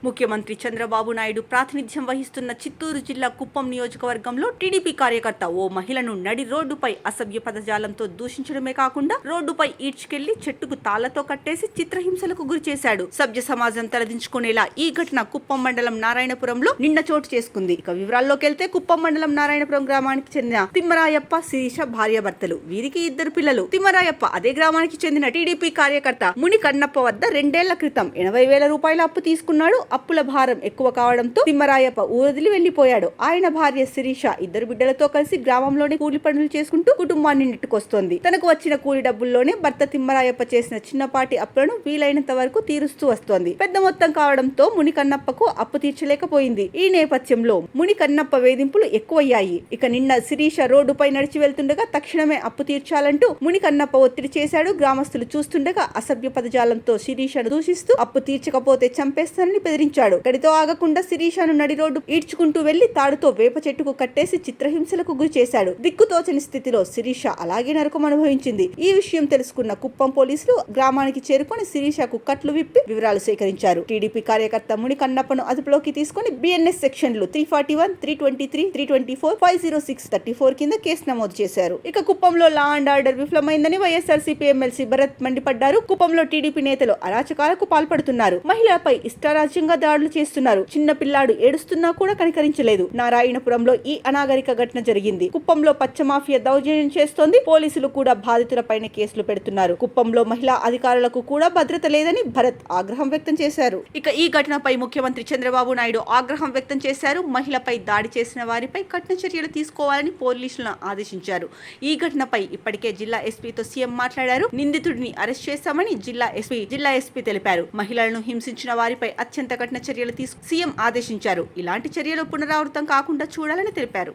ముఖ్యమంత్రి చంద్రబాబు నాయుడు ప్రాతినిధ్యం వహిస్తున్న చిత్తూరు జిల్లా కుప్పం నియోజకవర్గంలో టీడీపీ కార్యకర్త ఓ మహిళను నడి రోడ్డుపై అసభ్య పదజాలంతో దూషించడమే కాకుండా రోడ్డుపై ఈడ్చుకెళ్లి చెట్టుకు తాళ్లతో కట్టేసి చిత్రహింసలకు గురిచేశాడు. సభ్య సమాజం తలదించుకునేలా ఈ ఘటన కుప్పం మండలం నారాయణపురంలో నిన్న చోటు చేసుకుంది. ఇక వివరాల్లోకి వెళ్తే కుప్పం మండలం నారాయణపురం గ్రామానికి చెందిన తిమ్మరాయప్ప, శిరీష భార్యాభర్తలు. వీరికి 2 పిల్లలు. తిమ్మరాయప్ప అదే గ్రామానికి చెందిన టీడీపీ కార్యకర్త ముని కన్నప్ప వద్ద 2 ఏళ్ల క్రితం 80,000 రూపాయల అప్పు తీసుకున్నాడు. అప్పుల భారం ఎక్కువ కావడంతో తిమ్మరాయప్ప ఊరదిలి వెళ్లిపోయాడు. ఆయన భార్య శిరీష 2 బిడ్డలతో కలిసి గ్రామంలోనే కూలి పనులు చేసుకుంటూ కుటుంబాన్ని నెట్టుకొస్తోంది. తనకు వచ్చిన కూలి డబ్బుల్లోనే భర్త తిమ్మరాయప్ప చేసిన చిన్నపాటి అప్పులను వీలైనంత వరకు తీరుస్తూ వస్తోంది. పెద్ద మొత్తం కావడంతో ముని కన్నప్పకు అప్పు తీర్చలేకపోయింది. ఈ నేపథ్యంలో ముని కన్నప్ప వేధింపులు ఎక్కువయ్యాయి. ఇక నిన్న శిరీష రోడ్డుపై నడిచి వెళ్తుండగా తక్షణమే అప్పు తీర్చాలంటూ ముని కన్నప్ప ఒత్తిడి చేశాడు. గ్రామస్తులు చూస్తుండగా అసభ్య పదజాలంతో శిరీషను దూషిస్తూ అప్పు తీర్చకపోతే చంపేస్తానని బెదిరించాడు. గడితో ఆగకుండా శిరీషను నడి రోడ్డు ఈడ్చుకుంటూ వెళ్లి తాడుతో వేప చెట్టుకు కట్టేసి చిత్రహింసలకు గురి చేశాడు. దిక్కుతోచని స్థితిలో శిరీష అలాగే నరకం అనుభవించింది. ఈ విషయం తెలుసుకున్న కుప్పం పోలీసులు గ్రామానికి చేరుకొని శిరీషకు కట్లు విప్పి వివరాలు సేకరించారు. టీడీపీ కార్యకర్త ముని కన్నప్పను అదుపులోకి తీసుకుని బిఎన్ఎస్ సెక్షన్లు 341, 323, 324, 506, 34 కింద కేసు నమోదు చేశారు. ఇక కుప్పంలో లా అండ్ ఆర్డర్ విఫలమైందని వైఎస్ఆర్సీపీ ఎమ్మెల్సీ భరత్ మండిపడ్డారు. కుప్పంలో టీడీపీ నేతలు అరాచకాలకు పాల్పడుతున్నారు. మహిళలపై ఇష్టారాజ్యంగా దాడులు చేస్తున్నారు. చిన్న పిల్లాడు ఏడుస్తున్నా కూడా కనికరించలేదు. నారాయణపురంలో ఈ అనాగరిక ఘటన జరిగింది. కుప్పంలో పచ్చ మాఫియా దౌర్జన్యం చేస్తోంది. పోలీసులు కూడా బాధితులపైన కేసులు పెడుతున్నారు. కుప్పంలో మహిళా అధికారులకు కూడా భద్రత లేదని భరత్ ఆగ్రహం వ్యక్తం చేశారు. ఇక ఈ ఘటనపై ముఖ్యమంత్రి చంద్రబాబు నాయుడు ఆగ్రహం వ్యక్తం చేశారు. మహిళపై దాడి చేసిన వారిపై కఠిన చర్యలు తీసుకోవాలని పోలీసులను ఆదేశించారు. ఈ ఘటనపై ఇప్పటికే జిల్లా ఎస్పీతో సీఎం మాట్లాడారు. నిందితుడిని అరెస్ట్ చేశామని జిల్లా ఎస్పీ తెలిపారు. మహిళలను హింసించిన వారిపై అత్యంత కఠిన చర్యలు సీఎం ఆదేశించారు. ఇలాంటి చర్యలు పునరావృతం కాకుండా చూడాలని తెలిపారు.